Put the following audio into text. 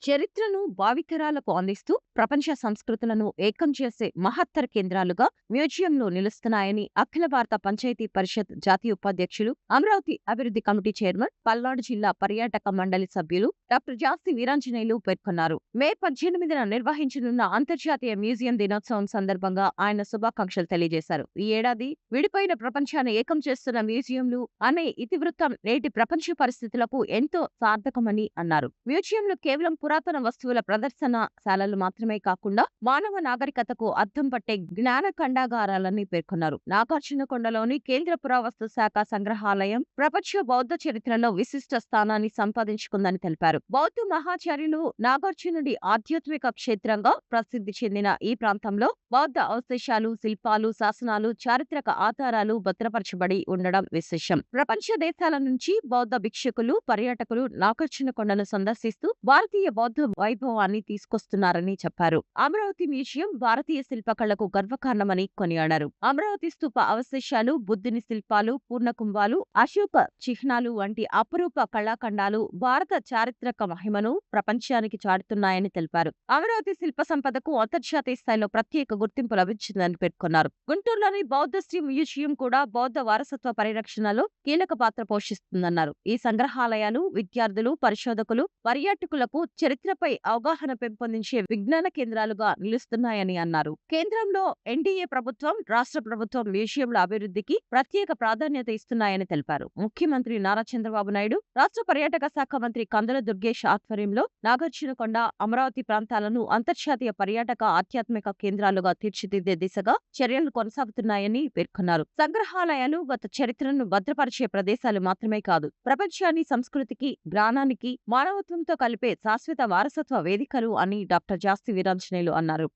చరిత్రను భావితరాలకు అందిస్తూ ప్రపంచ సంస్కృతులను ఏకం చేసే మహత్తర కేంద్రాలుగా మ్యూజియంలు నిలుస్తున్నాయని అఖిల భారత పంచాయతీ పరిషత్ జాతీయ ఉపాధ్యక్షులు, అమరావతి అభివృద్ధి కమిటీ చైర్మన్, పల్నాడు జిల్లా పర్యాటక మండలి సభ్యులు డాక్టర్ జాస్తి వీరాంజనేయులు పేర్కొన్నారు. మే 18న నిర్వహించనున్న అంతర్జాతీయ మ్యూజియం దినోత్సవం సందర్భంగా ఆయన శుభాకాంక్షలు తెలియజేశారు. ఈ ఏడాది విడిపోయిన ప్రపంచాన్ని ఏకం చేస్తున్న మ్యూజియంలు అనే ఇతివృత్తం నేటి ప్రపంచ పరిస్థితులకు ఎంతో సార్థకమని అన్నారు. మ్యూజియంలు కేవలం పురాతన వస్తువుల ప్రదర్శనశాలలు మాత్రమే కాకుండా మానవ నాగరికతకు అద్దం పట్టే జ్ఞాన ఖండాగారాలని పేర్కొన్నారు. నాగార్జునకొండలోని కేంద్ర పురావస్తు శాఖ సంగ్రహాలయం ప్రపంచ బౌద్ధ చరిత్రలో విశిష్ట స్థానాన్ని సంపాదించుకుందని తెలిపారు. బౌద్ధ మహాచార్యులు నాగార్జునుడి ఆధ్యాత్మిక క్షేత్రంగా ప్రసిద్ధి చెందిన ఈ ప్రాంతంలో బౌద్ధ అవశేషాలు, శిల్పాలు, శాసనాలు, చారిత్రక ఆధారాలు భద్రపరచబడి ఉండడం విశేషం. ప్రపంచ దేశాల నుంచి బౌద్ధ భిక్షుకులు, పర్యాటకులు నాగార్జునకొండను సందర్శిస్తూ భారతీయ బౌద్ధ వైభవాన్ని తీసుకొస్తున్నారని చెప్పారు. అమరావతి మ్యూజియం భారతీయ శిల్పకళకు గర్వకారణమని కొనియాడారు. అమరావతి స్తూప అవశేషాలు, బుద్ధుని శిల్పాలు, పూర్ణకుంభాలు, అశోక చిహ్నాలు వంటి అపురూప కళాఖండాలు భారత చారిత్రక మహిమను ప్రపంచానికి చాటుతున్నాయని తెలిపారు. అమరావతి శిల్ప సంపదకు అంతర్జాతీయ స్థాయిలో ప్రత్యేక గుర్తింపు లభించిందని పేర్కొన్నారు. గుంటూరులోని బౌద్ధశ్రీ మ్యూజియం కూడా బౌద్ధ వారసత్వ పరిరక్షణలో కీలక పాత్ర పోషిస్తుందన్నారు. ఈ సంగ్రహాలయాలు విద్యార్థులు, పరిశోధకులు, పర్యాటకులకు చరిత్రపై అవగాహన పెంపొందించే విజ్ఞాన కేంద్రాలుగా నిలుస్తున్నాయని అన్నారు. కేంద్రంలో ఎన్డీఏ ప్రభుత్వం, రాష్ట్ర ప్రభుత్వం మ్యూజియంల అభివృద్ధికి ప్రత్యేక ప్రాధాన్యత ఇస్తున్నాయని తెలిపారు. ముఖ్యమంత్రి నారా చంద్రబాబు నాయుడు, రాష్ట్ర పర్యాటక శాఖ మంత్రి కందుల దుర్గేష్ ఆధ్వర్యంలో నాగార్జునకొండ, అమరావతి ప్రాంతాలను అంతర్జాతీయ పర్యాటక ఆధ్యాత్మిక కేంద్రాలుగా తీర్చిదిద్దే దిశగా చర్యలు కొనసాగుతున్నాయని పేర్కొన్నారు. సంగ్రహాలయాలు గత చరిత్రను భద్రపరిచే ప్రదేశాలు మాత్రమే కాదు, ప్రపంచాన్ని, సంస్కృతికి, జ్ఞానానికి, మానవత్వంతో కలిపే శాశ్వత వారసత్వ వేదికలు అని డాక్టర్ జాస్తి వీరాంజనేయులు అన్నారు.